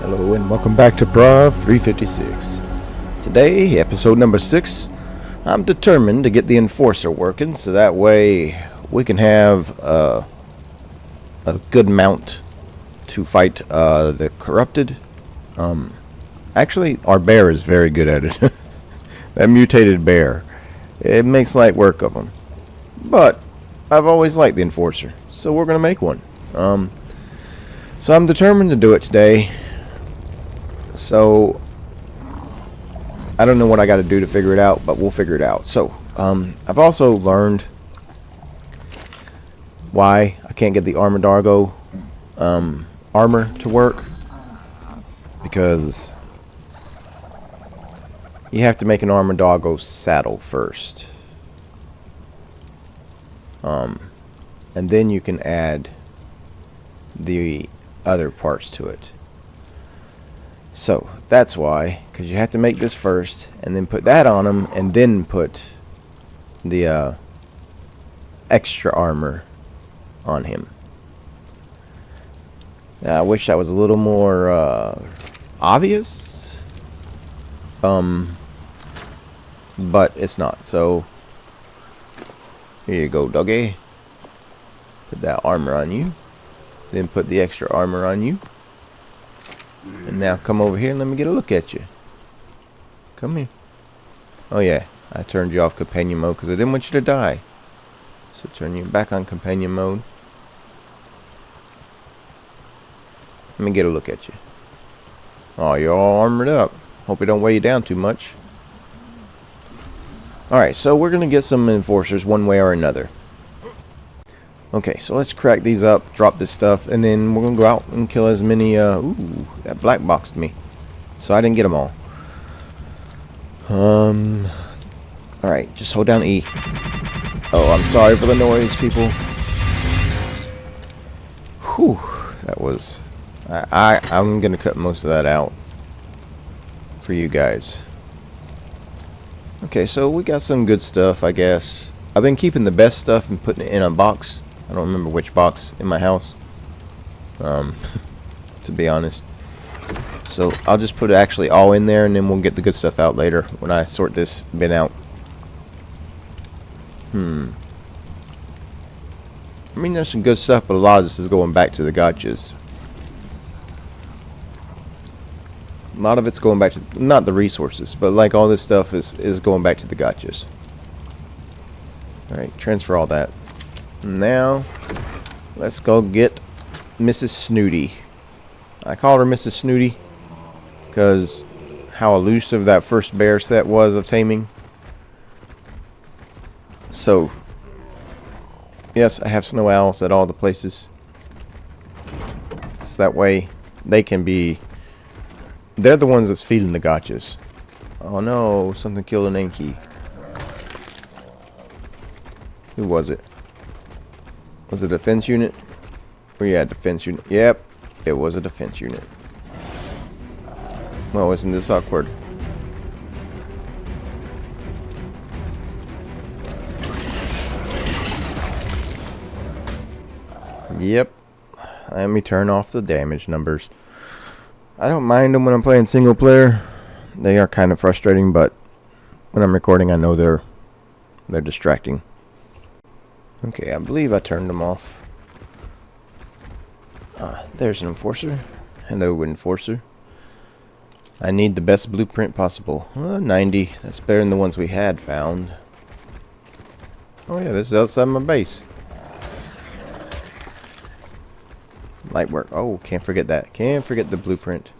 Hello and welcome back to Brav 356. Today, episode number 6, I'm determined to get the Enforcer working so that way we can have a good mount to fight the Corrupted. Actually, our bear is very good at it. That mutated bear. It makes light work of him. But I've always liked the Enforcer, so we're going to make one. So I'm determined to do it today. So I don't know what I got to do to figure it out, but we'll figure it out. So I've also learned why I can't get the Armadargo armor to work, because you have to make an Armadargo saddle first, and then you can add the other parts to it. So that's why, because you have to make this first and then put that on him and then put the extra armor on him. I wish that was a little more obvious, but it's not. So here you go, doggy. Put that armor on you, then put the extra armor on you. And now come over here and let me get a look at you. Come here. Oh yeah, I turned you off companion mode because I didn't want you to die. So turn you back on companion mode. Let me get a look at you. Oh, you're all armored up. Hope it don't weigh you down too much. Alright, so we're going to get some enforcers one way or another. Okay, so let's crack these up, drop this stuff, and then we're going to go out and kill as many, ooh, that black boxed me. So I didn't get them all. Alright, just hold down E. Oh, I'm sorry for the noise, people. Whew, that was, I'm going to cut most of that out for you guys. Okay, so we got some good stuff, I guess. I've been keeping the best stuff and putting it in a box. I don't remember which box in my house, to be honest. So I'll just put it actually all in there, and then we'll get the good stuff out later when I sort this bin out. I mean, there's some good stuff, but a lot of this is going back to the gotchas. A lot of it's going back to, not the resources, but like all this stuff is going back to the gotchas. Alright, transfer all that. Now, let's go get Mrs. Snooty. I called her Mrs. Snooty because how elusive that first bear set was of taming. So, yes, I have snow owls at all the places. So that way, they can be... They're the ones that's feeding the gotchas. Oh no, something killed an Enki. Who was it? Was it a defense unit? Oh yeah, defense unit. Yep, it was a defense unit. Well, isn't this awkward? Yep. Let me turn off the damage numbers. I don't mind them when I'm playing single player. They are kind of frustrating, but when I'm recording, I know they're distracting. Okay, I believe I turned them off. There's an enforcer. Hello, enforcer. I need the best blueprint possible. 90. That's better than the ones we had found. Oh yeah, this is outside my base. Light work. Oh, can't forget that. Can't forget the blueprint.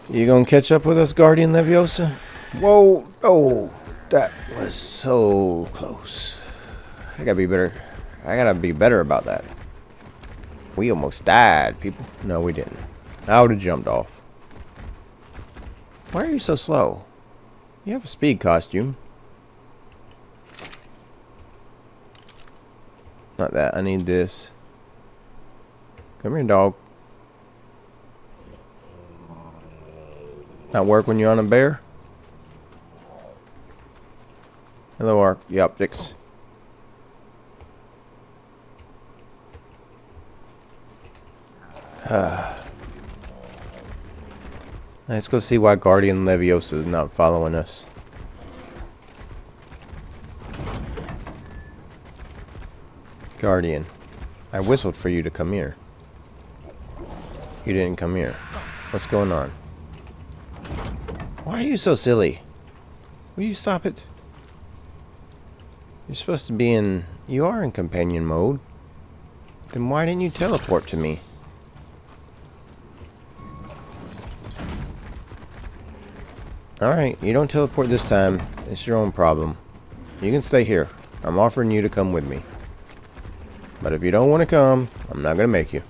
You gonna catch up with us, Guardian Leviosa? Whoa! Oh! That was so close. I gotta be better. I gotta be better about that. We almost died, people. No, we didn't. I would have jumped off. Why are you so slow? You have a speed costume. Not that. I need this. Come here, dog. Not work when you're on a bear? Hello, the optics. Let's go see why Guardian Leviosa is not following us. Guardian, I whistled for you to come here. You didn't come here. What's going on? Why are you so silly? Will you stop it? You're supposed to be in... You are in companion mode. Then why didn't you teleport to me? Alright, you don't teleport this time. It's your own problem. You can stay here. I'm offering you to come with me. But if you don't want to come, I'm not going to make you.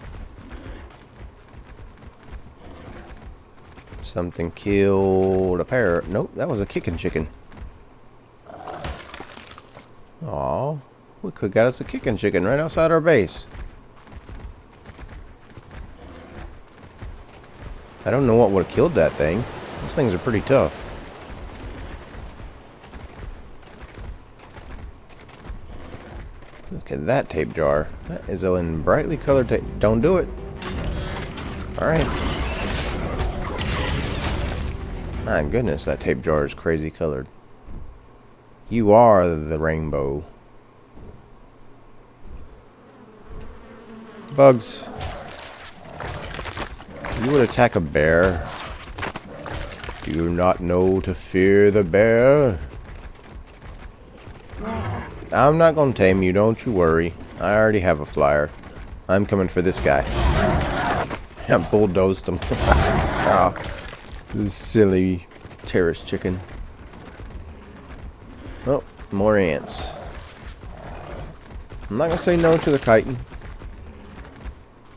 Something killed a parrot. Nope, that was a kicking chicken. Aw, we could got us a kicking chicken right outside our base. I don't know what would have killed that thing. Those things are pretty tough. Look at that tape jar. That is a brightly colored tape. Don't do it. Alright. My goodness, that tape jar is crazy colored. You are the rainbow. Bugs. You would attack a bear. Do you not know to fear the bear? I'm not gonna tame you, don't you worry. I already have a flyer. I'm coming for this guy. I bulldozed him. Oh, this silly terrorist chicken. Oh, more ants. I'm not gonna say no to the chitin.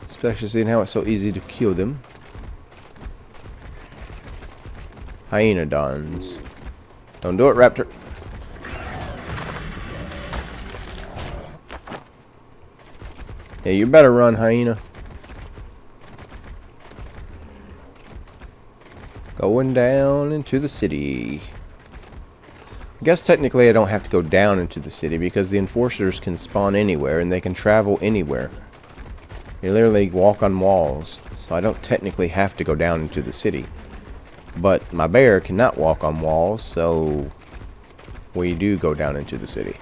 Especially seeing how it's so easy to kill them. Hyenodons. Don't do it, raptor. Yeah, you better run, hyena. Going down into the city. I guess technically I don't have to go down into the city because the enforcers can spawn anywhere and they can travel anywhere. They literally walk on walls, so I don't technically have to go down into the city. But my bear cannot walk on walls, so we do go down into the city.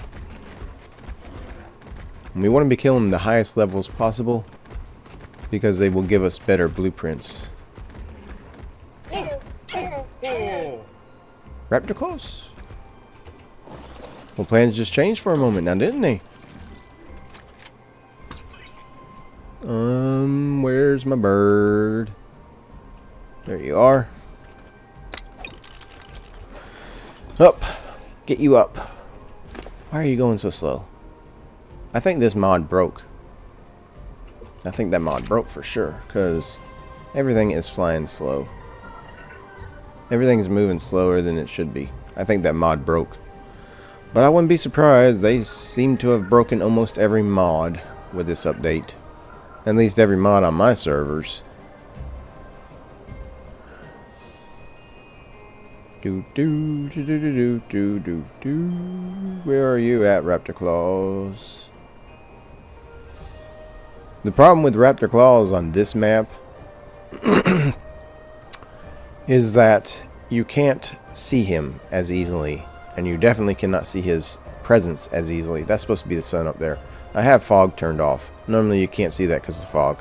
And we want to be killing the highest levels possible because they will give us better blueprints. Raptor claws? Well, plans just changed for a moment now, didn't they? Where's my bird? There you are. Up. Get you up. Why are you going so slow? I think this mod broke. I think that mod broke for sure, because everything is flying slow. Everything is moving slower than it should be. I think that mod broke. But I wouldn't be surprised. They seem to have broken almost every mod with this update. At least every mod on my servers. Do do do do do do do do. Where are you at, Raptor Claws? The problem with Raptor Claws on this map is that you can't see him as easily, and you definitely cannot see his presence as easily. That's supposed to be the sun up there. I have fog turned off. Normally you can't see that because of fog.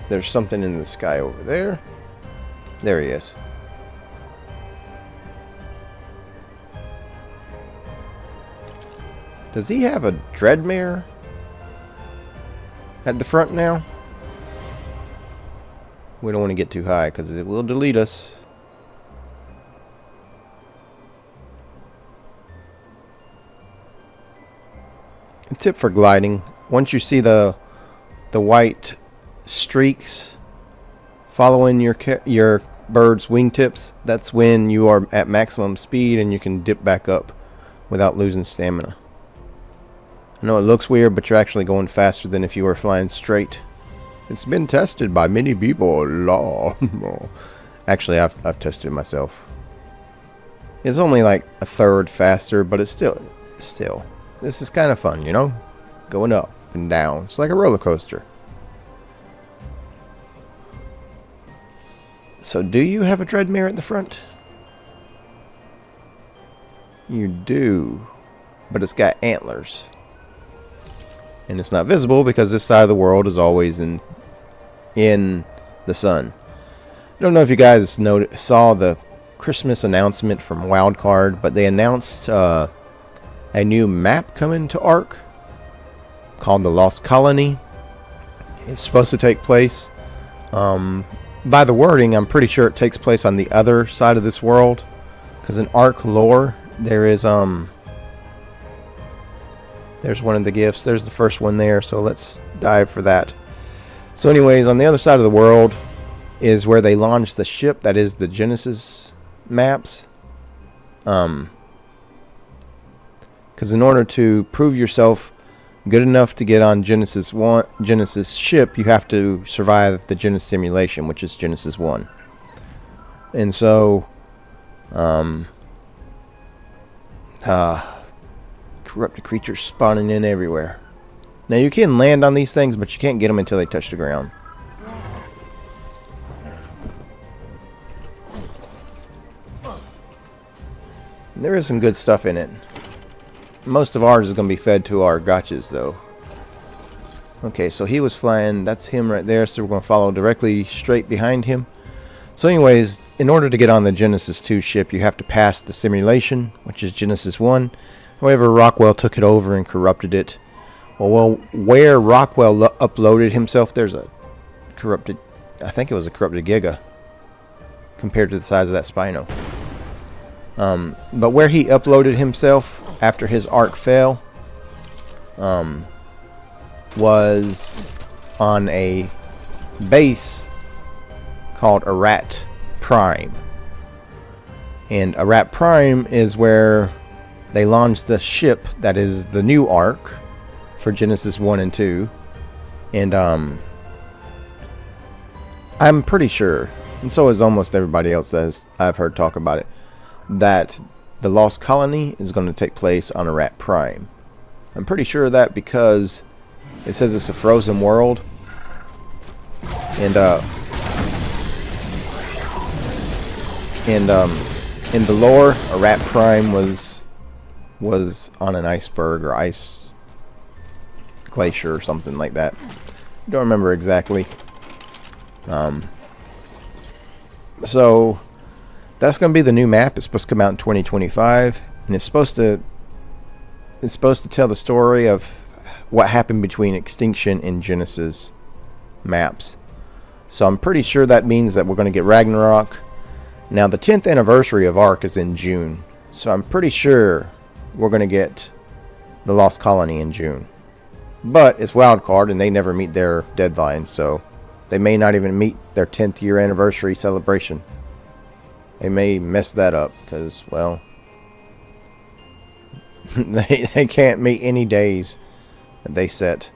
There's something in the sky over there. There he is. Does he have a dreadmare at the front now? We don't want to get too high because it will delete us. A tip for gliding: once you see the white streaks following your bird's wingtips, that's when you are at maximum speed and you can dip back up without losing stamina. I know it looks weird, but you're actually going faster than if you were flying straight. It's been tested by many people. Actually, I've tested it myself. It's only like a third faster, but it's still. This is kind of fun, you know? Going up. up and down. It's like a roller coaster. So do you have a Dreadmere at the front? You do. But it's got antlers. And it's not visible because this side of the world is always in the sun. I don't know if you guys saw the Christmas announcement from Wildcard, but they announced a new map coming to Ark called the Lost Colony. It's supposed to take place, by the wording, I'm pretty sure it takes place on the other side of this world, because in Ark lore, there's one of the gifts. There's the first one there, so let's dive for that. So anyways, on the other side of the world is where they launched the ship that is the Genesis maps. Because in order to prove yourself good enough to get on Genesis ship, you have to survive the Genesis simulation, which is Genesis 1. And so, corrupted creatures spawning in everywhere. Now you can land on these things, but you can't get them until they touch the ground. There is some good stuff in it. Most of ours is going to be fed to our gotchas, though. Okay, so he was flying. That's him right there, so we're going to follow directly straight behind him. So anyways, in order to get on the Genesis 2 ship, you have to pass the simulation, which is Genesis 1. However, Rockwell took it over and corrupted it. Well, where Rockwell uploaded himself, there's a corrupted... I think it was a corrupted Giga, compared to the size of that Spino. But where he uploaded himself after his Ark fell was on a base called Arat Prime. And Arat Prime is where they launched the ship that is the new Ark for Genesis 1 and 2. And I'm pretty sure, and so is almost everybody else that I've heard talk about it, that the Lost Colony is going to take place on Arat Prime. I'm pretty sure of that because it says it's a frozen world. And in the lore, Arat Prime was on an iceberg or ice glacier or something like that. Don't remember exactly. So that's going to be the new map. It's supposed to come out in 2025, and it's supposed to tell the story of what happened between Extinction and Genesis maps. So I'm pretty sure that means that we're going to get Ragnarok. Now the 10th anniversary of Ark is in June, so I'm pretty sure we're going to get the Lost Colony in June. But it's Wildcard, and they never meet their deadline, so they may not even meet their 10th year anniversary celebration. They may mess that up because, well, they can't meet any days that they set.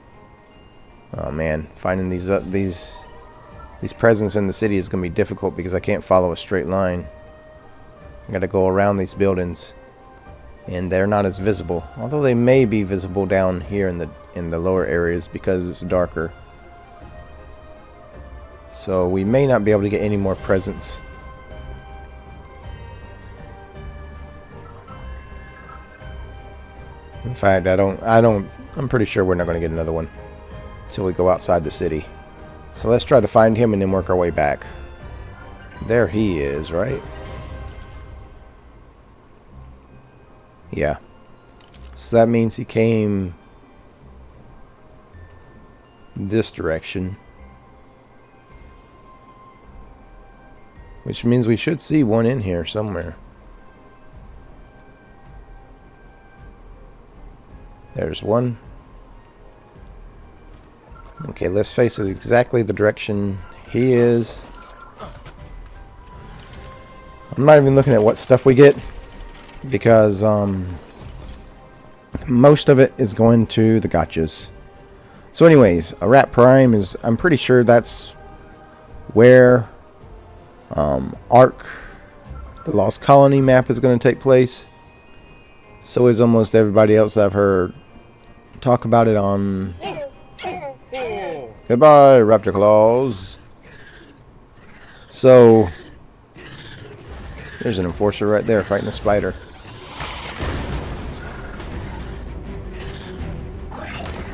Oh man, finding these presents in the city is going to be difficult because I can't follow a straight line. I got to go around these buildings, and they're not as visible. Although they may be visible down here in the lower areas because it's darker. So we may not be able to get any more presents. In fact, I'm pretty sure we're not going to get another one until we go outside the city. So let's try to find him and then work our way back. There he is, right? Yeah. So that means he came this direction. Which means we should see one in here somewhere. There's one. Okay, let's face exactly the direction he is. I'm not even looking at what stuff we get because most of it is going to the gotchas. So anyways, Arat Prime is, I'm pretty sure that's where Ark, the Lost Colony map, is going to take place. So is almost everybody else that I've heard talk about it on Goodbye, raptor claws. So, there's an enforcer right there fighting a spider.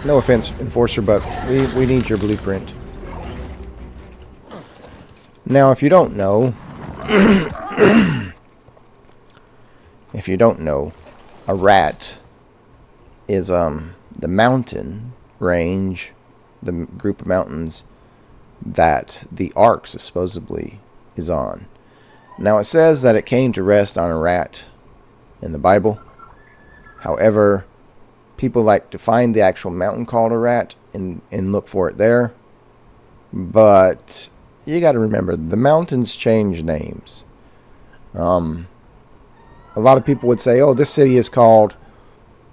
No offense, enforcer, but we need your blueprint. Now, if you don't know, a rat is the mountain range, the group of mountains that the Ark supposedly is on. Now, it says that it came to rest on a rat in the Bible. However, people like to find the actual mountain called a rat and look for it there. But you got to remember, the mountains change names. A lot of people would say, oh, this city is called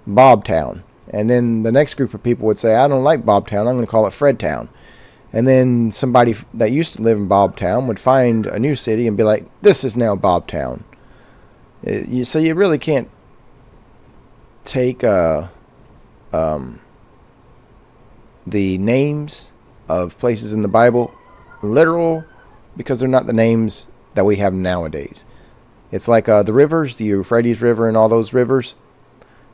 Bobtown. And then the next group of people would say, I don't like Bobtown, I'm going to call it Fredtown. And then somebody that used to live in Bobtown would find a new city and be like, this is now Bobtown. So you really can't take the names of places in the Bible literal, because they're not the names that we have nowadays. It's like the rivers, the Euphrates River and all those rivers.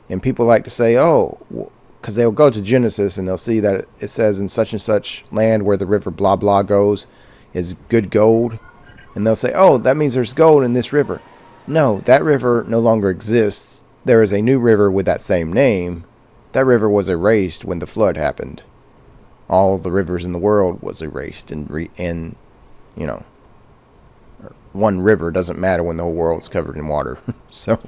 And people like to say, oh, because they'll go to Genesis and they'll see that it says in such and such land where the river blah blah goes is good gold. And they'll say, oh, that means there's gold in this river. No, that river no longer exists. There is a new river with that same name. That river was erased when the flood happened. All the rivers in the world was erased, and you know, one river doesn't matter when the whole world's covered in water. So,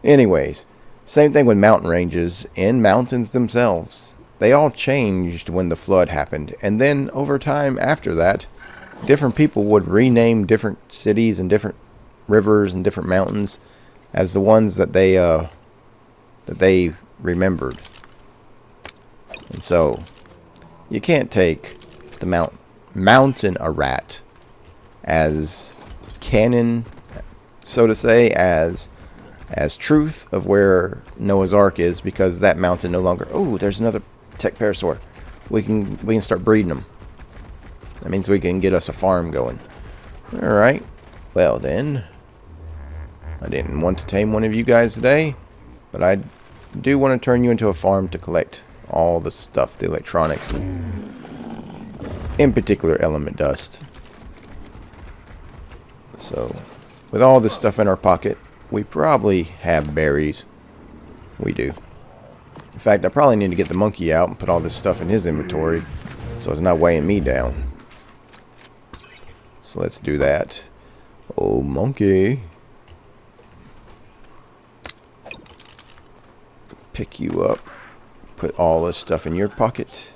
anyways, same thing with mountain ranges and mountains themselves. They all changed when the flood happened, and then over time after that, different people would rename different cities and different rivers and different mountains as the ones that they remembered. And so, you can't take the mountain Arat as canon, so to say, as truth of where Noah's Ark is, because that mountain no longer. Oh, there's another tech parasaur. We can start breeding them. That means we can get us a farm going. All right. Well then, I didn't want to tame one of you guys today, but I do want to turn you into a farm to collect all the stuff, the electronics, in particular element dust. So, with all this stuff in our pocket, we probably have berries. We do. In fact, I probably need to get the monkey out and put all this stuff in his inventory so it's not weighing me down. So let's do that. Oh, monkey. Pick you up. Put all this stuff in your pocket.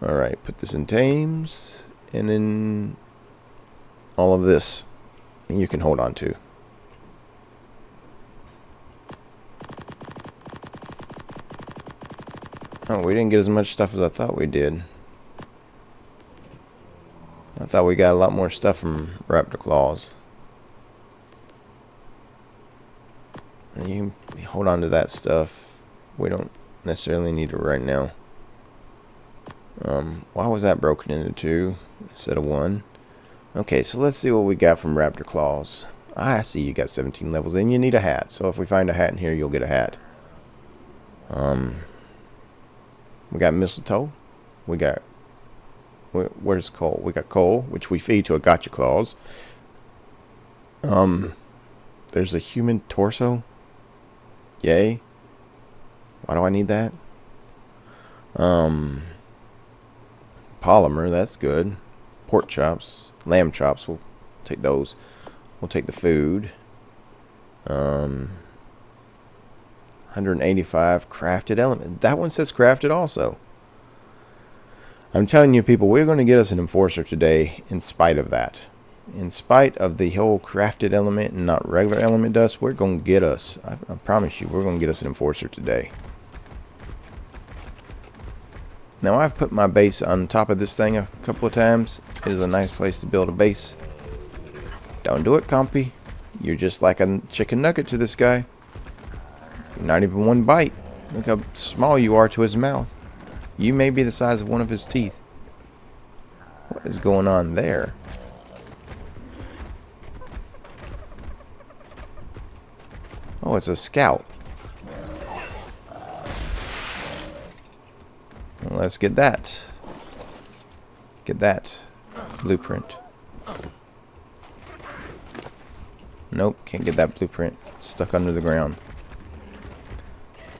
Alright, put this in tames. And then all of this you can hold on to. Oh, we didn't get as much stuff as I thought we did. I thought we got a lot more stuff from raptor claws. And you can hold on to that stuff. We don't necessarily need it right now. Why was that broken into 2 instead of 1? Okay, so let's see what we got from raptor claws. I see you got 17 levels, and you need a hat. So if we find a hat in here, you'll get a hat. We got mistletoe. We got... Where's coal? We got coal, which we feed to a gotcha claws. There's a human torso. Yay. Why do I need that? Polymer, that's good. Pork chops, lamb chops, we'll take those. We'll take the food. 185 crafted element. That one says crafted also. I'm telling you, people, we're going to get us an enforcer today in spite of that. In spite of the whole crafted element and not regular element dust, we're going to get us, I promise you, we're going to get us an enforcer today. Now, I've put my base on top of this thing a couple of times. It is a nice place to build a base. Don't do it, compy. You're just like a chicken nugget to this guy. Not even one bite. Look how small you are to his mouth. You may be the size of one of his teeth. What is going on there? Oh, it's a scout. Well, let's get that. Get that blueprint. Nope, can't get that blueprint. It's stuck under the ground.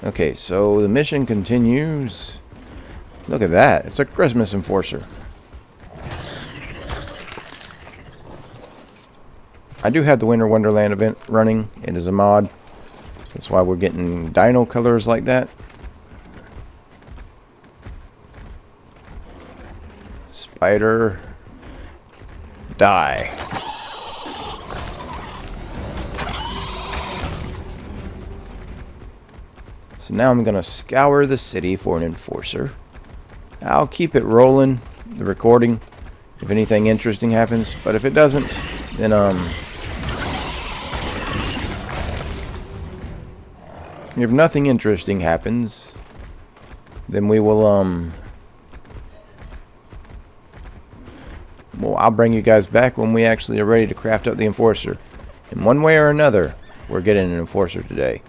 Okay, so the mission continues. Look at that. It's a Christmas enforcer. I do have the Winter Wonderland event running. It is a mod. That's why we're getting dino colors like that. Spider. Die. So now I'm going to scour the city for an enforcer. I'll keep it rolling, the recording, if anything interesting happens. But if it doesn't, then if nothing interesting happens, then we will well, I'll bring you guys back when we actually are ready to craft up the enforcer. In one way or another, we're getting an enforcer today.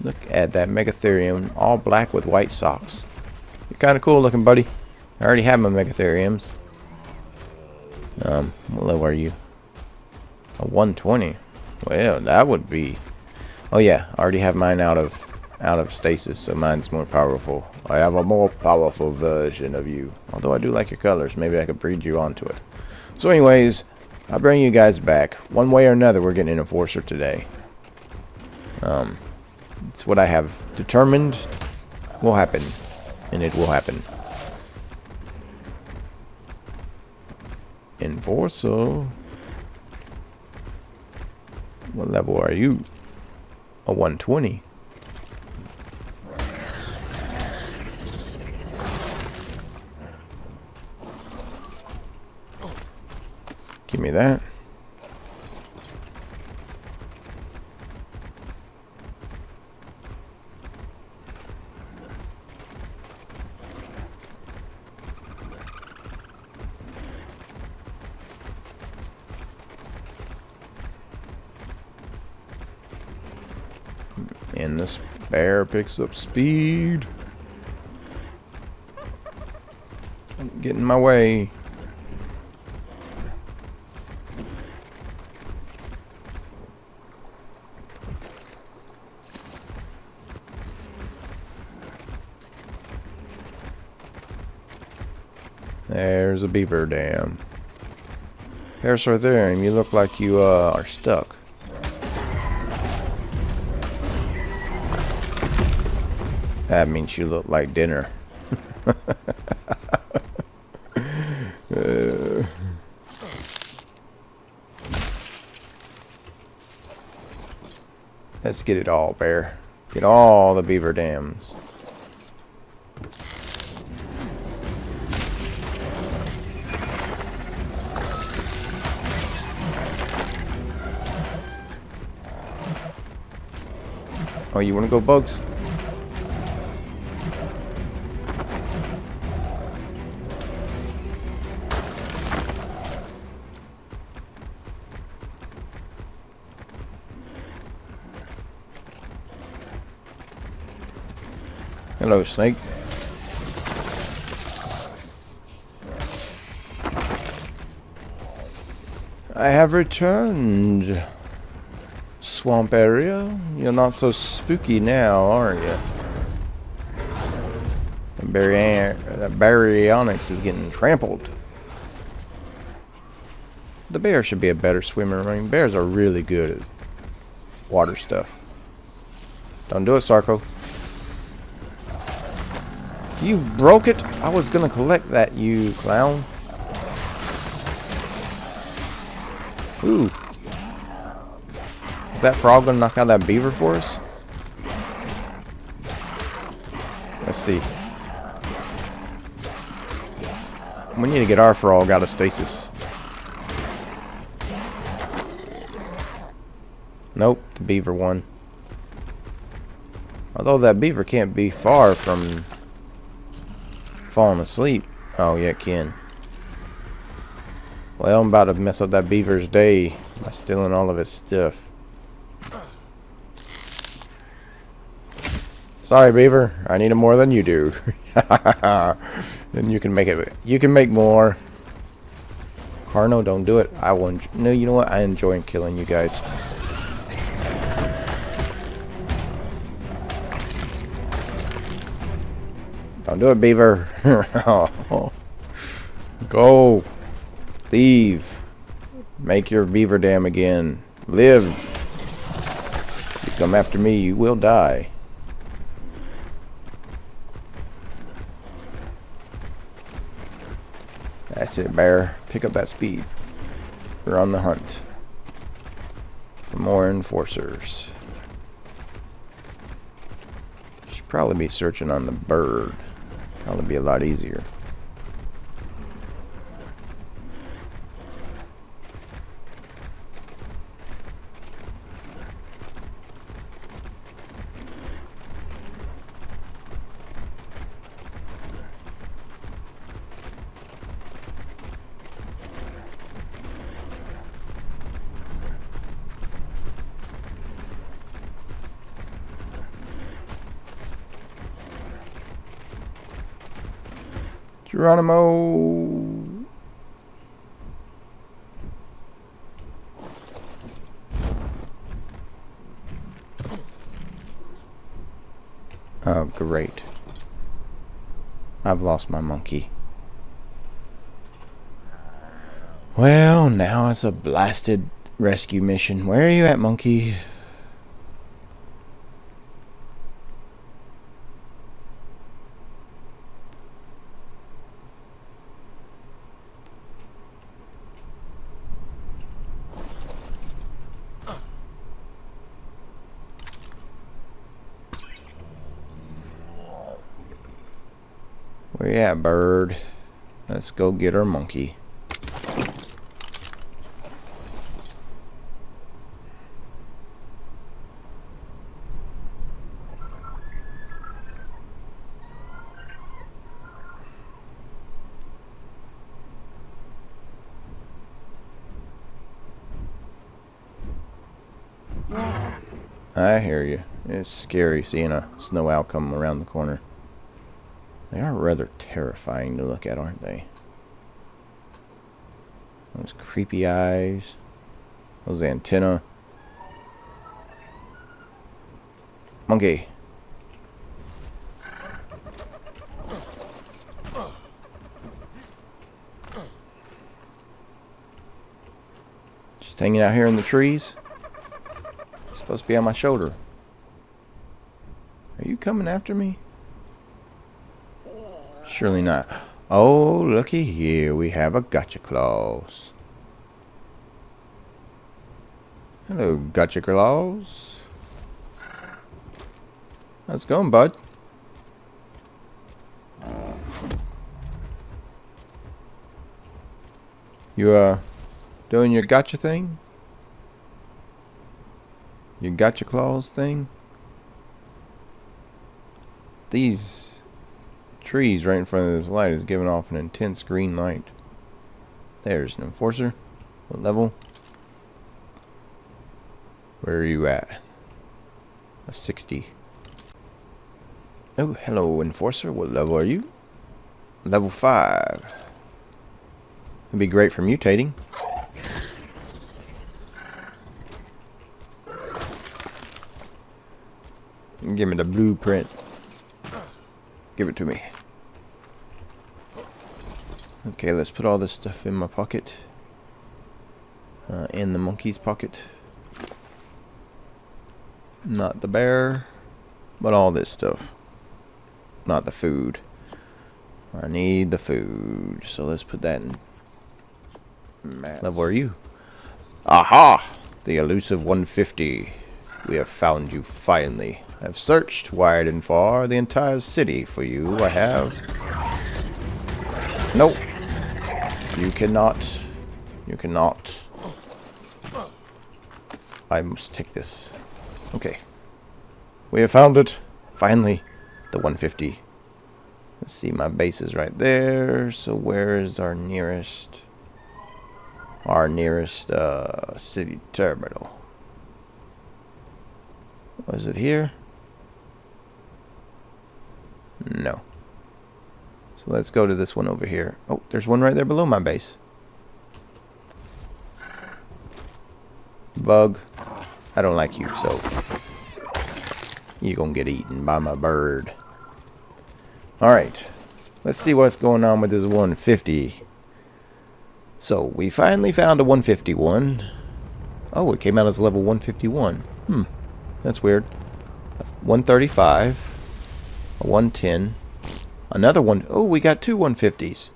Look at that Megatherium, all black with white socks. You're kind of cool looking, buddy. I already have my Megatheriums. What level are you? A 120. Well, that would be. Oh yeah, I already have mine out of stasis, so mine's more powerful. I have a more powerful version of you. Although I do like your colors, maybe I could breed you onto it. So, anyways, I'll bring you guys back. One way or another, we're getting an enforcer today. It's what I have determined will happen, and it will happen. Enforcer. What level are you? A 120. Give me that. And this bear picks up speed. Don't get in my way. There's a beaver dam. Parasaurarium, you look like you are stuck. That means you look like dinner. Let's get it all, bear. Get all the beaver dams. Oh, you want to go, Bugs? Hello, Snake. I have returned. Swamp area. You're not so spooky now, are you? The baryonyx is getting trampled. The bear should be a better swimmer. I mean, bears are really good at water stuff. Don't do it, Sarko. You broke it? I was gonna collect that, you clown. Ooh. Is that frog gonna knock out that beaver for us? Let's see. We need to get our frog out of stasis. Nope, the beaver won. Although that beaver can't be far from falling asleep. Oh, yeah, it can. Well, I'm about to mess up that beaver's day by stealing all of its stuff. Sorry, beaver. I need it more than you do. Then you can make it. You can make more. Carno, don't do it. I won't. No, you know what? I enjoy killing you guys. Don't do it, beaver. Go. Leave. Make your beaver dam again. Live. If you come after me, you will die. That's it, bear. Pick up that speed. We're on the hunt for more enforcers. Should probably be searching on the bird. Probably be a lot easier. Geronimo! Oh, great. I've lost my monkey. Well, now it's a blasted rescue mission. Where are you at, monkey? Where you at, bird? Let's go get our monkey. I hear you. It's scary seeing a snow owl come around the corner. They are rather terrifying to look at, aren't they? Those creepy eyes. Those antennae. Monkey. Just hanging out here in the trees. It's supposed to be on my shoulder. Are you coming after me? Surely not. Oh, looky here. We have a gotcha claws. Hello, gotcha claws. How's it going, bud? You, doing your gotcha thing? Your gotcha claws thing? These trees right in front of this light is giving off an intense green light. There's an enforcer. What level? Where are you at? A 60. Oh, hello, enforcer. What level are you? Level 5. It'd be great for mutating. Give me the blueprint. Give it to me. Okay, let's put all this stuff in my pocket. In the monkey's pocket. Not the bear, but all this stuff. Not the food. I need the food, so let's put that in. Level are you? Aha! The elusive 150. We have found you finally. I've searched wide and far the entire city for you. I have. Nope. You cannot. You cannot. I must take this. Okay. We have found it. Finally. The 150. Let's see, my base is right there. So where is our nearest? Our nearest city terminal. Was it here? No. So let's go to this one over here. Oh, there's one right there below my base. Bug, I don't like you, so you're gonna get eaten by my bird. Alright, let's see what's going on with this 150. So, we finally found a 151. Oh, it came out as level 151. That's weird. 135. A 110. Another one. Oh, we got two 150s.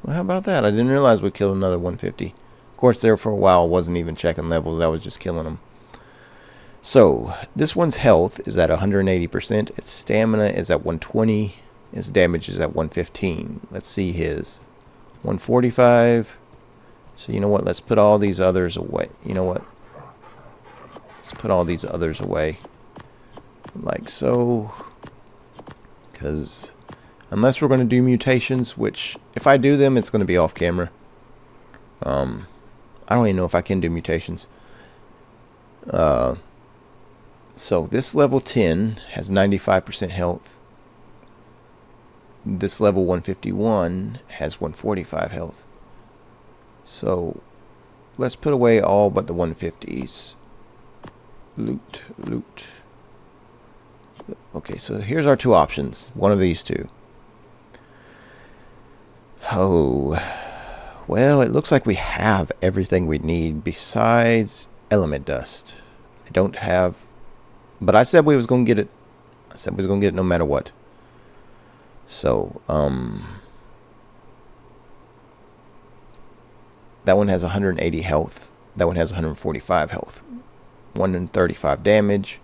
Well, how about that? I didn't realize we killed another 150. Of course, there for a while, I wasn't even checking levels. I was just killing them. So, this one's health is at 180%. Its stamina is at 120. Its damage is at 115. Let's see his. 145. So, you know what? Let's put all these others away. You know what? Let's put all these others away. Like so. Because unless we're going to do mutations, which if I do them, it's going to be off camera. I don't even know if I can do mutations. So this level 10 has 95% health. This level 151 has 145 health. So let's put away all but the 150s. Loot, loot. Okay, so here's our two options. One of these two. Oh, well, it looks like we have everything we need besides element dust. I don't have, but I said we was gonna get it. I said we was gonna get it no matter what. So, that one has 180 health. That one has 145 health. 135 damage.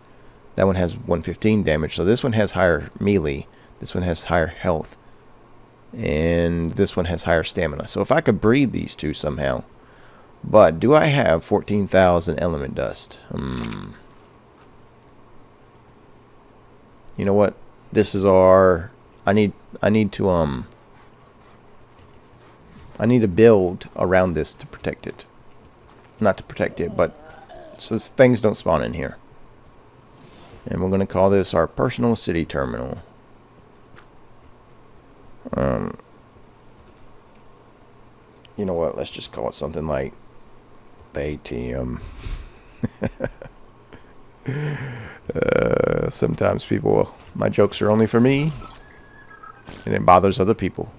That one has 115 damage. So this one has higher melee. This one has higher health. And this one has higher stamina. So if I could breed these two somehow. But do I have 14,000 element dust? You know what? This is our... I need to build around this to protect it. Not to protect it, but so things don't spawn in here. And we're going to call this our personal city terminal. You know what? Let's just call it something like the ATM. Sometimes people, my jokes are only for me, and it bothers other people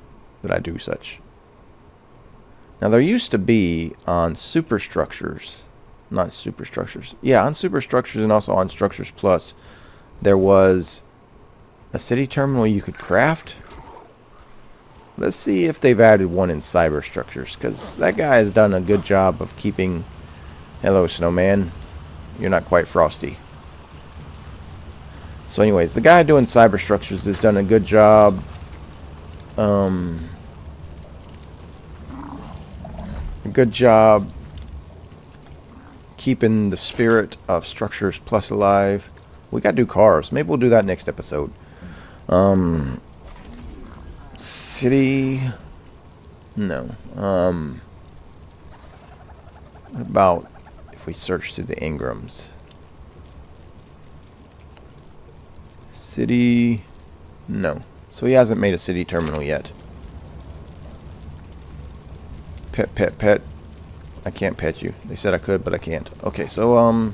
that I do such. Now there used to be on superstructures, not superstructures, yeah, on superstructures and also on structures plus, there was a city terminal you could craft. Let's see if they've added one in cyber structures, because that guy has done a good job of keeping... Hello, snowman. You're not quite frosty. So anyways, the guy doing cyber structures has done a good job. A good job keeping the spirit of structures plus alive. We gotta do cars. Maybe we'll do that next episode. City... No. What about if we search through the Ingrams? City... No. So he hasn't made a city terminal yet. Pet, pet, pet. I can't pet you. They said I could, but I can't. Okay, so,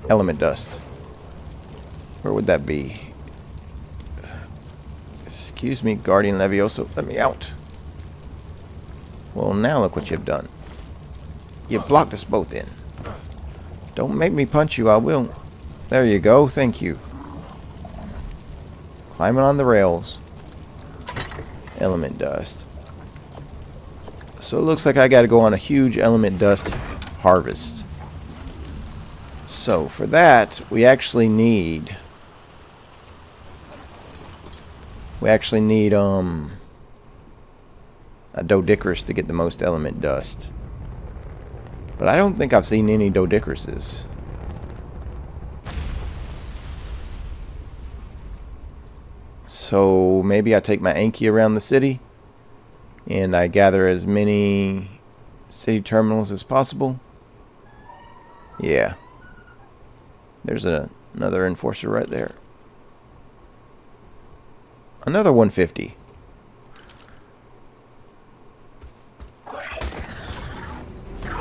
element dust. Where would that be? Excuse me, Guardian Levioso. Let me out. Well, now look what you've done. You've blocked us both in. Don't make me punch you, I will. There you go, thank you. Climbing on the rails. Element dust. So it looks like I gotta go on a huge element dust harvest. So for that, we actually need... a Doedicurus to get the most element dust. But I don't think I've seen any Doedicuruses. So maybe I take my Anki around the city and I gather as many city terminals as possible. Yeah. There's another enforcer right there. Another 150.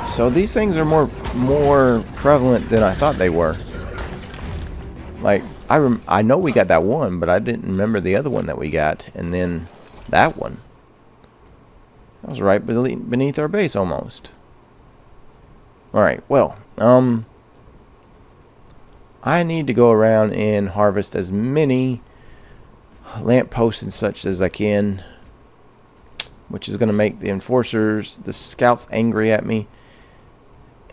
So these things are more prevalent than I thought they were. Like, I know we got that one, but I didn't remember the other one that we got. And then that one. That was right beneath our base almost. Alright, well, I need to go around and harvest as many lampposts and such as I can, which is going to make the enforcers, the scouts, angry at me.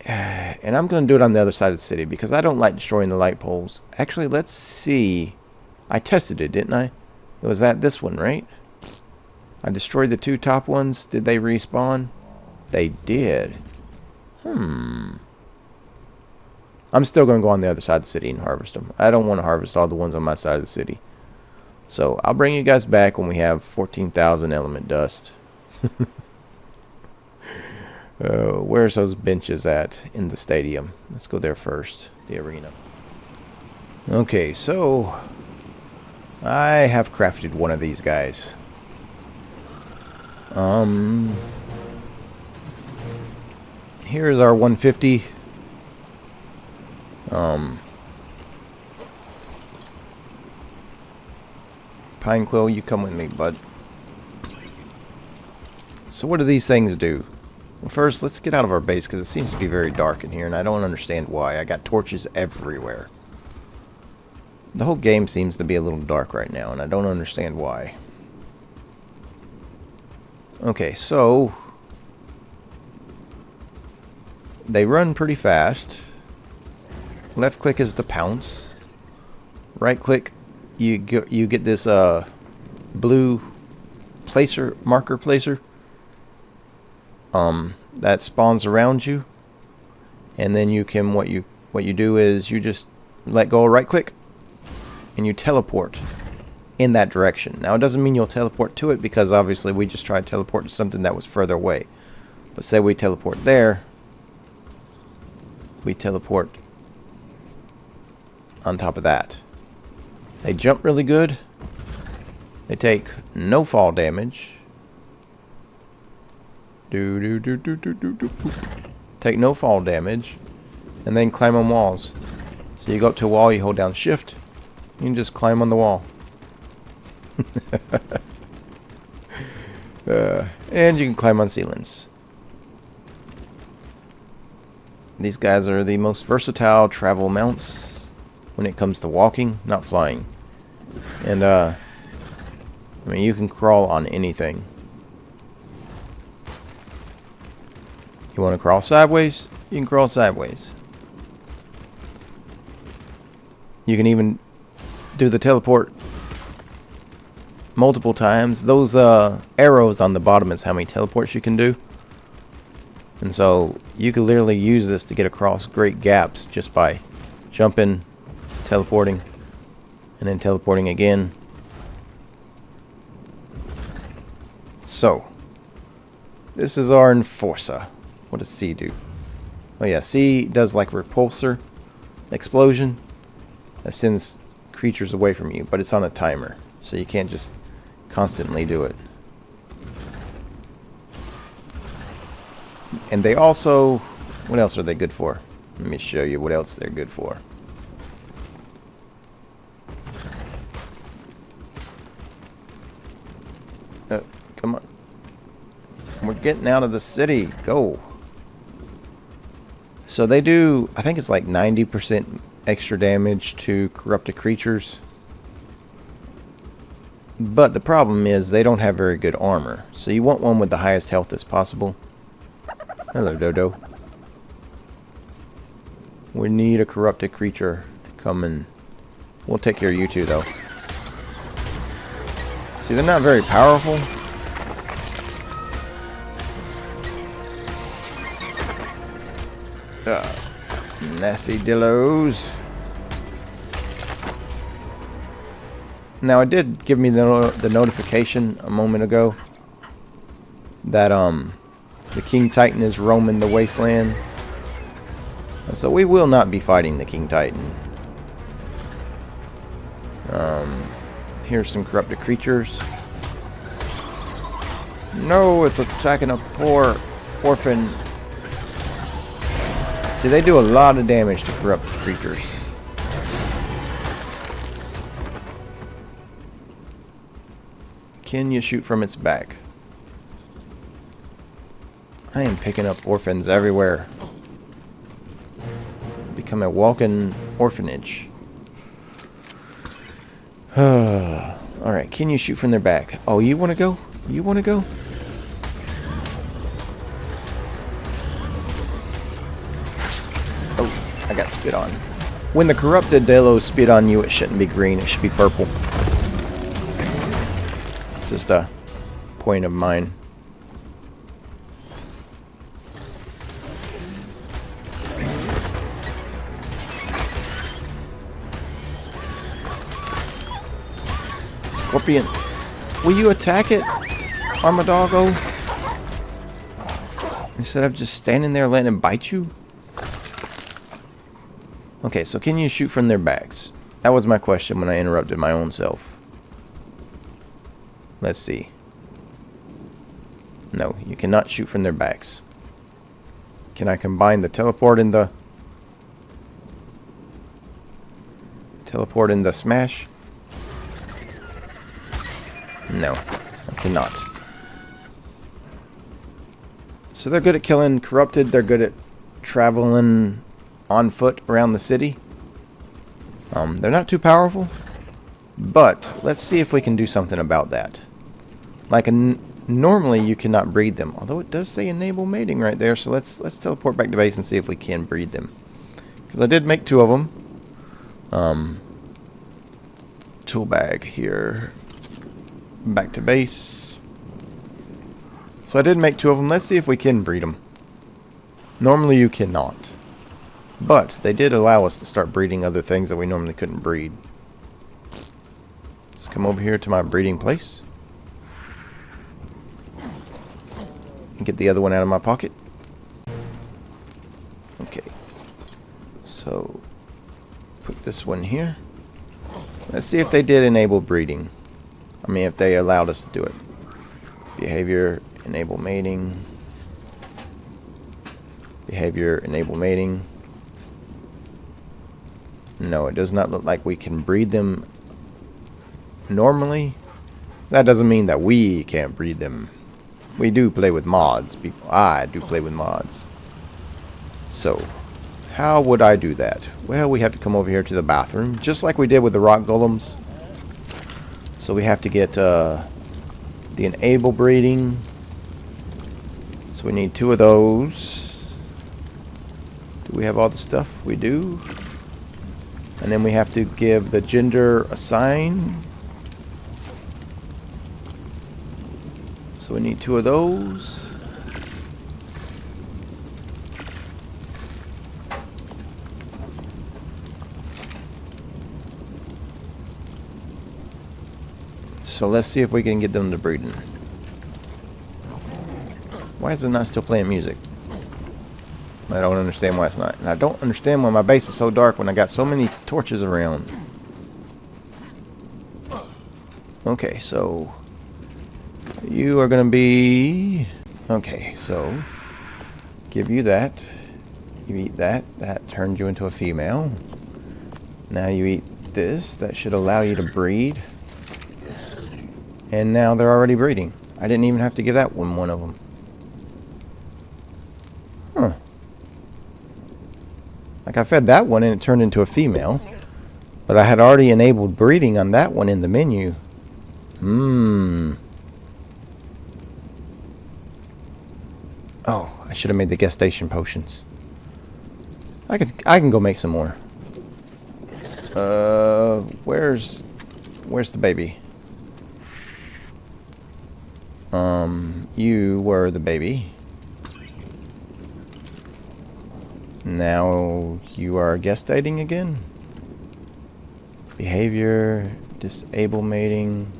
And I'm going to do it on the other side of the city because I don't like destroying the light poles. Actually, let's see. I tested it, didn't I? It was this one, right? I destroyed the 2 top ones. Did they respawn? They did. I'm still going to go on the other side of the city and harvest them. I don't want to harvest all the ones on my side of the city. So I'll bring you guys back when we have 14,000 element dust. Where's those benches at in the stadium? Let's go there first. The arena. Okay, so I have crafted one of these guys. Here's our 150. Pine Quill, you come with me, bud. So what do these things do? Well, first, let's get out of our base because it seems to be very dark in here, and I don't understand why. I got torches everywhere. The whole game seems to be a little dark right now, and I don't understand why. Okay, so they run pretty fast. Left click is to pounce. Right click, you get this blue marker placer. That spawns around you, and then you can what you do is you just let go of right click and you teleport in that direction. Now it doesn't mean you'll teleport to it because obviously we just tried to teleport to something that was further away. But say we teleport there, we teleport on top of that. They jump really good. They take no fall damage. Take no fall damage, and then climb on walls. So you go up to a wall, you hold down shift, you can just climb on the wall. And you can climb on ceilings. These guys are the most versatile travel mounts when it comes to walking, not flying. And I mean, you can crawl on anything. You want to crawl sideways? You can crawl sideways. You can even do the teleport multiple times. Those arrows on the bottom is how many teleports you can do. And so you can literally use this to get across great gaps just by jumping, teleporting, and then teleporting again. So, this is our enforcer. What does C do? Oh yeah, C does like repulsor explosion that sends creatures away from you, but it's on a timer, so you can't just constantly do it. And they also, what else are they good for? Let me show you what else they're good for. Come on. We're getting out of the city. Go. So they do, I think it's like 90% extra damage to corrupted creatures. But the problem is they don't have very good armor. So you want one with the highest health as possible. Hello, Dodo. We need a corrupted creature to come and... We'll take care of you two, though. See, they're not very powerful. Nasty dillos. Now, it did give me the notification a moment ago that the King Titan is roaming the wasteland. And so we will not be fighting the King Titan. Here's some corrupted creatures. No, it's attacking a poor orphan. See, they do a lot of damage to corrupted creatures. Can you shoot from its back? I am picking up orphans everywhere. Become a walking orphanage. Alright, can you shoot from their back? Oh, you want to go? You want to go? Oh, I got spit on. When the corrupted Delos spit on you, it shouldn't be green. It should be purple. Just a point of mine. Scorpion, will you attack it, Armadoggo? Instead of just standing there letting it bite you? Okay, so can you shoot from their backs? That was my question when I interrupted my own self. Let's see. No, you cannot shoot from their backs. Can I combine the teleport and the smash? No, I cannot. So they're good at killing corrupted. They're good at traveling on foot around the city. They're not too powerful, but let's see if we can do something about that. Like normally you cannot breed them, although it does say enable mating right there. So let's teleport back to base and see if we can breed them. Because I did make 2 of them. Tool bag here. Back to base. So I did make 2 of them. Let's see if we can breed them. Normally you cannot. But they did allow us to start breeding other things that we normally couldn't breed. Let's come over here to my breeding place. And get the other one out of my pocket. Okay. So put this one here. Let's see if they did enable breeding. I mean, if they allowed us to do it. Behavior, enable mating. Behavior, enable mating. No, it does not look like we can breed them normally. That doesn't mean that we can't breed them. We do play with mods, people. I do play with mods. So, how would I do that? Well, we have to come over here to the bathroom, just like we did with the rock golems. So we have to get the enable breeding. So we need 2 of those. Do we have all the stuff? We do. And then we have to give the gender a sign. So we need 2 of those. So let's see if we can get them to breeding. Why is it not still playing music? I don't understand why it's not. And I don't understand why my base is so dark when I got so many torches around. Okay, so you are going to be... Okay, so give you that. You eat that. That turns you into a female. Now you eat this. That should allow you to breed. And now they're already breeding. I didn't even have to give that one of them. Huh. Like I fed that one and it turned into a female. But I had already enabled breeding on that one in the menu. Oh, I should have made the gestation potions. I can go make some more. Where's the baby? You were the baby. Now you are gestating again. Behavior, Disable mating.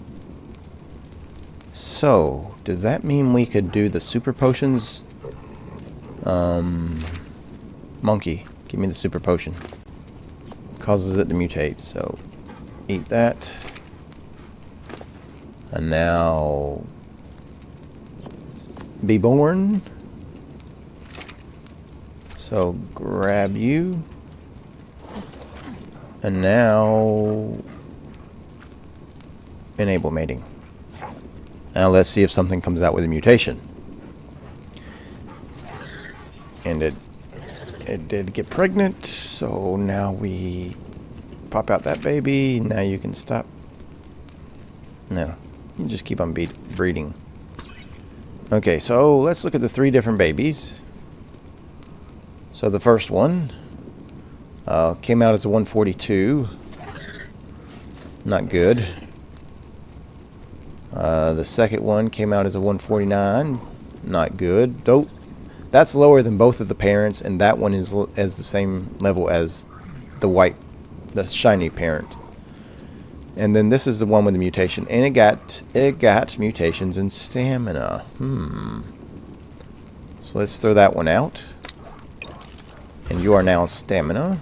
So, does that mean we could do the super potions? Monkey, give me the super potion. Causes it to mutate, so eat that. And now be born. So grab you. And now enable mating. Now let's see if something comes out with a mutation. And it did get pregnant, so now we pop out that baby. Now you can stop. No, you just keep on breeding. Okay, so let's look at the 3 different babies. So the first one came out as a 142. Not good. The second one came out as a 149. Not good. Dope. That's lower than both of the parents, and that one is as the same level as the shiny parent. And then this is the one with the mutation, and it got mutations in stamina. So let's throw that one out. And you are now stamina.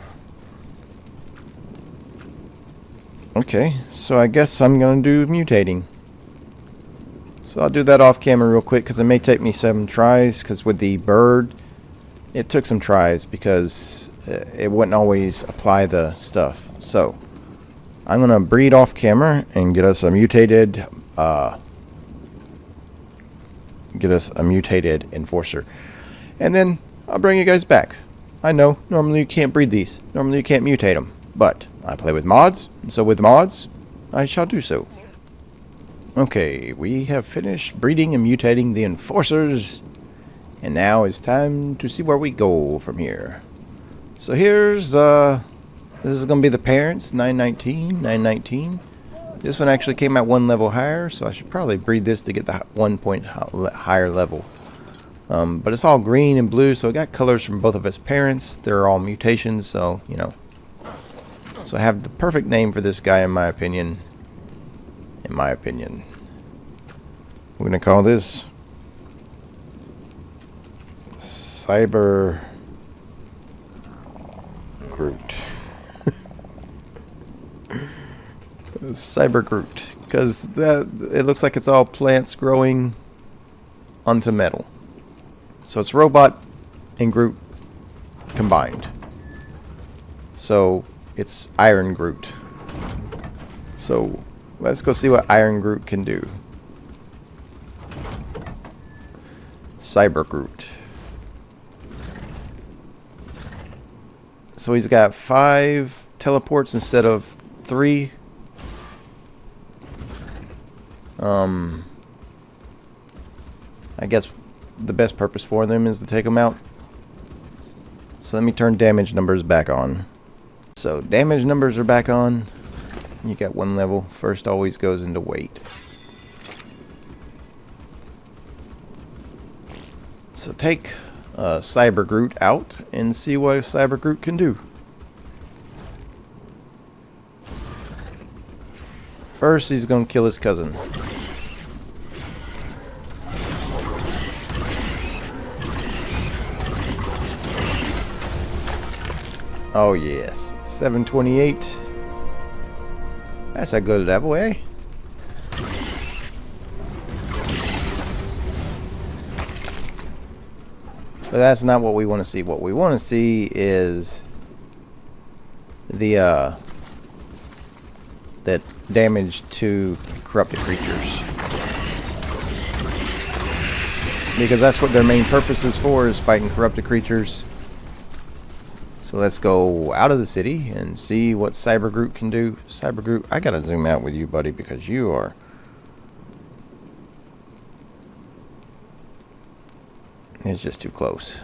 Okay, so I guess I'm gonna do mutating. So I'll do that off camera real quick because it may take me 7 tries, because with the bird it took some tries because it wouldn't always apply the stuff. So I'm gonna breed off camera and get us a mutated enforcer, and then I'll bring you guys back. I know normally you can't breed these, normally you can't mutate them, but I play with mods, and so with mods I shall do so. Okay, we have finished breeding and mutating the enforcers, and now it's time to see where we go from here. So here's this is gonna be the parents, 919. This one actually came out 1 level higher, so I should probably breed this to get the 1 point higher level. But it's all green and blue, so it got colors from both of its parents. They're all mutations, so you know. So I have the perfect name for this guy in my opinion. We're gonna call this Cyber Groot. Cyber Groot, because it looks like it's all plants growing onto metal. So it's robot and Groot combined. So it's Iron Groot. So let's go see what Iron Groot can do. Cyber Groot. So he's got 5 teleports instead of 3. I guess the best purpose for them is to take them out. So let me turn damage numbers back on. So damage numbers are back on. You got 1 level. First always goes into weight. So take Cyber Groot out and see what Cyber Groot can do. First, he's going to kill his cousin. Oh yes, 728. That's a good level, eh? But that's not what we want to see. What we want to see is the that damage to corrupted creatures, because that's what their main purpose is for, is fighting corrupted creatures. So let's go out of the city and see what Cyber Groot can do. Cyber Groot, I gotta zoom out with you, buddy, because you are... It's just too close.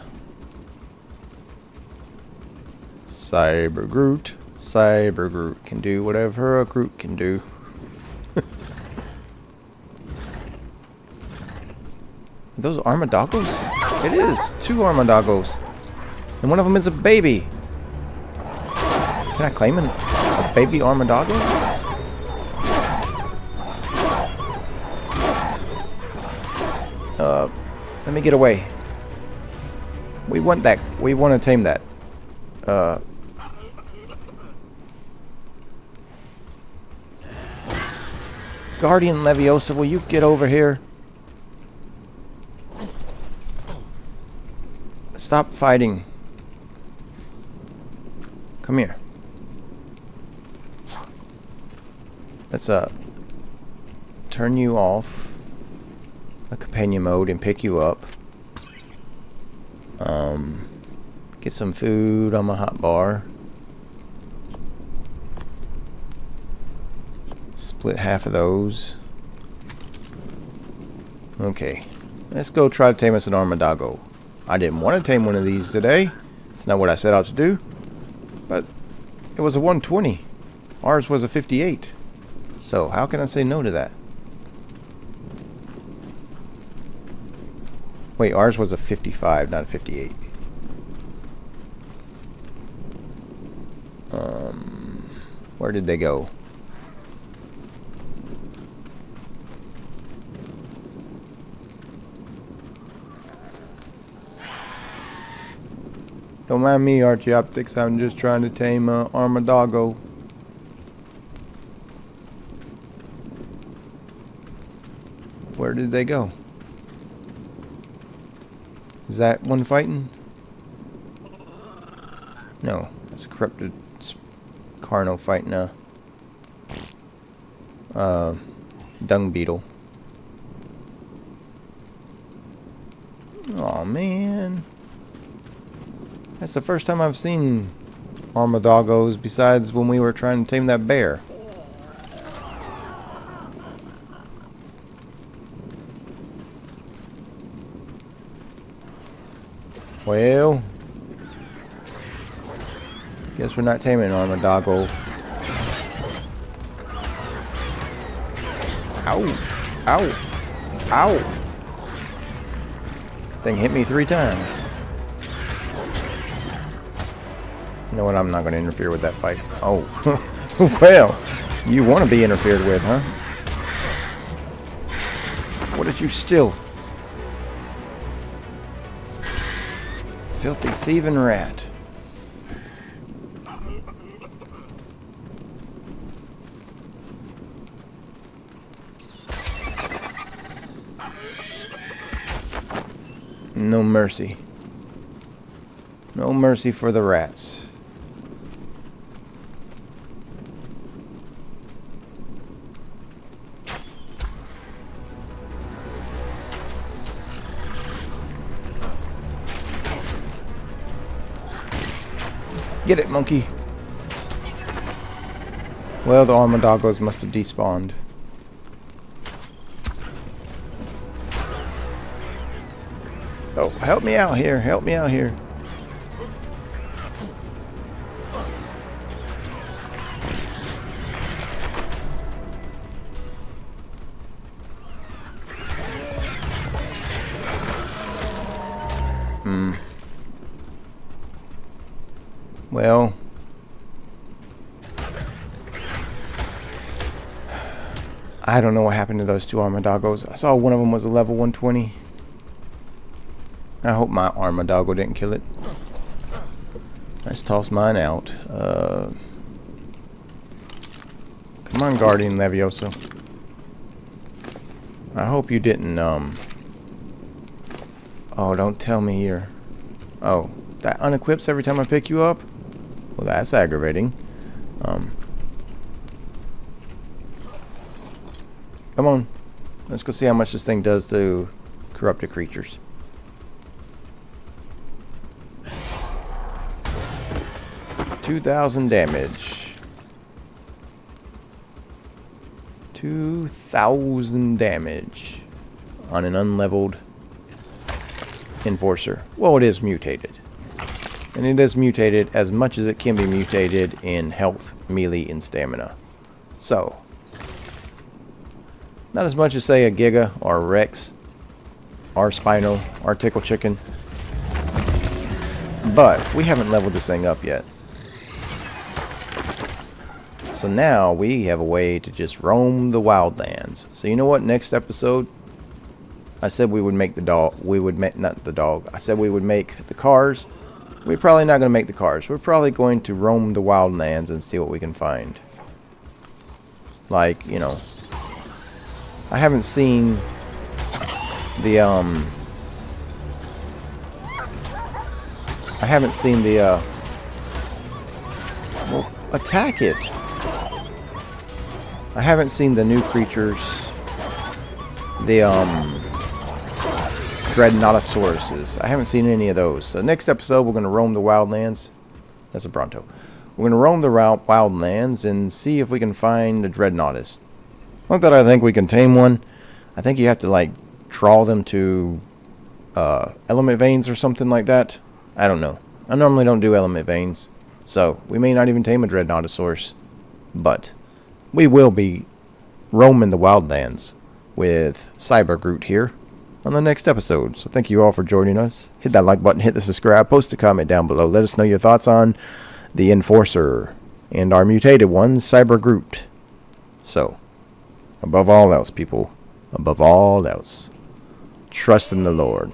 Cyber Groot. Cyber Groot can do whatever a Groot can do. Are those Armadagos? It is 2 Armadagos. And one of them is a baby. Can I claim a baby Armadago? Let me get away. We want that. We want to tame that. Guardian Leviosa, will you get over here? Stop fighting. Come here. Let's turn you off a companion mode and pick you up. Get some food on my hot bar. Split half of those. Okay, let's go try to tame us an Armadago. I didn't want to tame one of these today. It's not what I set out to do. But it was a 120. Ours was a 58. So how can I say no to that? Wait, ours was a 55, not a 58. Where did they go? Don't mind me, Archaeoptics. I'm just trying to tame Armadago. Where did they go? Is that one fighting? No, that's a corrupted Carno fighting a dung beetle. Aw, man. That's the first time I've seen Armadagos besides when we were trying to tame that bear. Well, guess we're not taming an Armadago. Ow! Ow! Ow! Thing hit me 3 times. You know what? I'm not going to interfere with that fight. Oh, well, you want to be interfered with, huh? What did you steal? Filthy thieving rat. No mercy. No mercy for the rats. Get it, monkey. Well, the Armadagos must have despawned. Oh, help me out here. Help me out here. Well, I don't know what happened to those 2 Armadagos. I saw one of them was a level 120. I hope my Armadago didn't kill it. Let's toss mine out. Come on, Guardian Leviosa. I hope you didn't, Oh, don't tell me here. Oh, that unequips every time I pick you up? Well, that's aggravating. Come on. Let's go see how much this thing does to corrupted creatures. $2,000 damage. 2,000 damage on an unleveled Enforcer. Well, it is mutated. And it is mutated as much as it can be mutated in health, melee, and stamina. So, not as much as, say, a Giga or a Rex or Spino or Tickle Chicken. But we haven't leveled this thing up yet. So now we have a way to just roam the wildlands. So you know what? Next episode, I said we would make the dog. We would make, not the dog. I said we would make the cars. We're probably not going to make the cars. We're probably going to roam the wildlands and see what we can find. Like, you know, I haven't seen the well, attack it. I haven't seen the new creatures. The Dreadnoughtosauruses. I haven't seen any of those. So next episode, we're going to roam the wildlands. That's a Bronto. We're going to roam the wildlands and see if we can find a Dreadnoughtus. Not that I think we can tame one. I think you have to, like, draw them to element veins or something like that. I don't know. I normally don't do element veins. So, we may not even tame a Dreadnoughtosaurus. But we will be roaming the wildlands with Cyber Groot here on the next episode. So thank you all for joining us. Hit that like button, hit the subscribe, post a comment down below. Let us know your thoughts on the Enforcer and our mutated one, Cyber Groot. So, above all else, people, above all else, trust in the Lord.